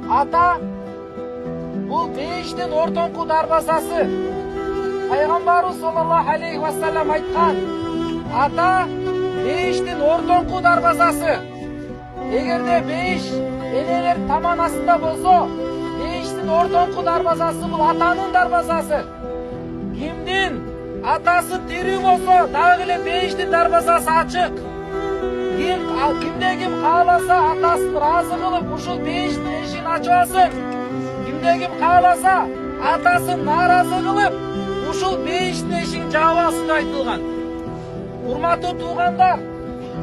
Ата бул бейиштин ортоңку дарбазасы. Пайгамбарыбыз саллаллаху алейхи ва саллям айткан, ата бейиштин ортоңку дарбазасы. Эгерде бейиш энелер таман астында болсо, бейиштин ортоңку дарбазасы бул атанын дарбазасы. Кимдин атасы тирүү болсо, дагы эле бейиштин дарбазасы ачык. Кимде ким кааласа атасын ыраазы кылып ушул бейиштин эшигин ачып алсын. Кимде ким кааласа атасын нааразы кылып ушул бейиштин эшигин жаап алсын деп айтылган. Урматтуу туугандар,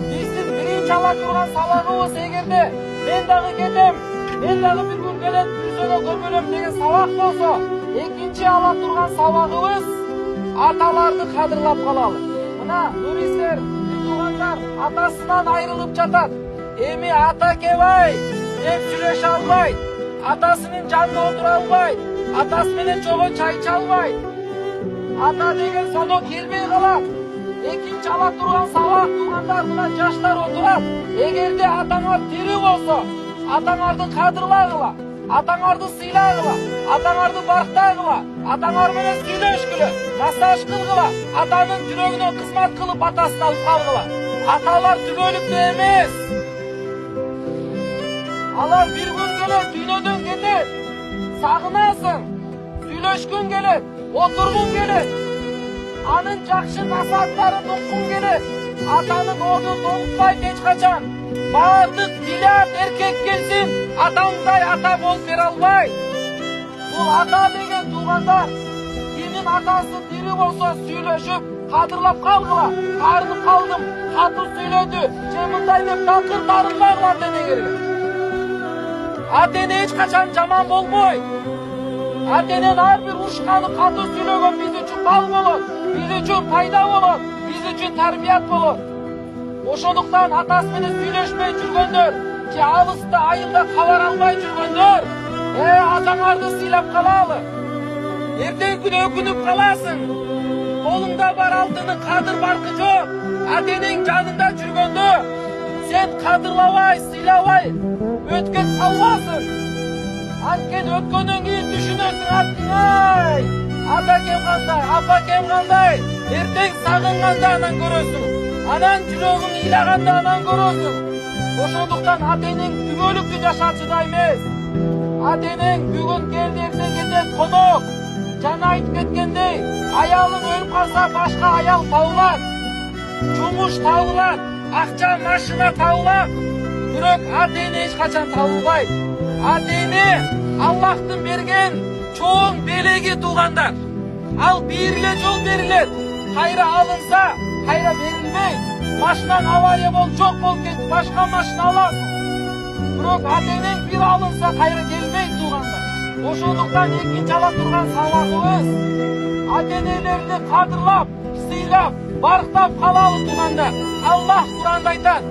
биздин биринчи ала турган сабагыбыз, эгерде мен дагы кетем, мен дагы бир күн келет, күзөнө көмөлөм деген сабак болсо, экинчи ала турган сабагыбыз аталарды кадырлап калалы. Мына туристтер, туугандар атасынан айрылып жатат. Эми ата кебай деп сүйлөшө албайт. Атасынын жанында отура албайт. Атасы менен чогуу чай иче албайт. Ата деген соно келбей калат. Экинчи ала турган сабак, туугандар, мына жаштар отурат. Эгерде атаңар тирүү болсо, атаңарды кадырлагыла, атаңарды сыйлагыла, атаңарды барктагыла, атаңар менен сүйлөшкүлө, массаж кылгыла, атанын жүрөгүнө кызмат кылып атасын алып калгыла. Аталар түбөлүктүү эмес. Алар бир күн келет, дүйнөдөн кетет. Сагынасың, сүйлөшкүң келет, отургуң келет. Анын жакшы насааттарын уккуң келет. Атанын ордун толукпайт эч качан. Баардык миллиард эркек келсин, атаңдай ата болуп бере албайт. Бул ата деген, туугандар, кимдин атасы тирүү болсо сүйлөшүп, кадырлап калгыла. Карынып калдым, катуу сүйлөдү, же мындай деп такыр тарылбагыла ата-энеге. Ата-эне эч качан жаман болбойт. Ата-эненин ар бир ушканы катуу сүйлөгөн биз үчүн бал болот, биз үчүн пайда болот, биз үчүн тарбият болот. Ошондуктан атасы менен сүйлөшпөй жүргөндөр, же алыста айылда кабар албай жүргөндөр, атаңарды сыйлап калалы. Эртең күнү өкүнүп каласың. Колуңда бар алтынын кадыр баркы жок. Ата-энең жанында жүргөндө сен кадырлабай, сыйлабай өткөн калбасың. Анткени өткөндөн кийин түшүнөсүң, ай, атакем кандай, апакем кандай, эртең сагынганда анан көрөсүң. Анан жүрөгүң ыйлаганда анан көрөсүң. Ошондуктан ата-энең түбөлүктүү жашачыда эмес. Ата-энең бүгүн келди, эртең кетет, конок. Жана айтып кеткендей, аялың өлүп калса башка аял табылат. Жумуш табылат, акча, машина табылат. Бирок ата-эне эч качан табылбайт. Ата-эне Аллахтын берген чоң белеги, туугандар. Ал бир эле жол берилет. Кайра алынса, кайра берилбейт. Машинаң авария болуп, жок болуп кетип, башка машина аласың. Бирок ата-энең бир алынса, кайра келбейт, туугандар. Ошондуктан экинчи ала турган сабагыбыз ата-энелерди кадырлап, сыйлап, барктап калалы, туугандар. Аллах Куранда айтат: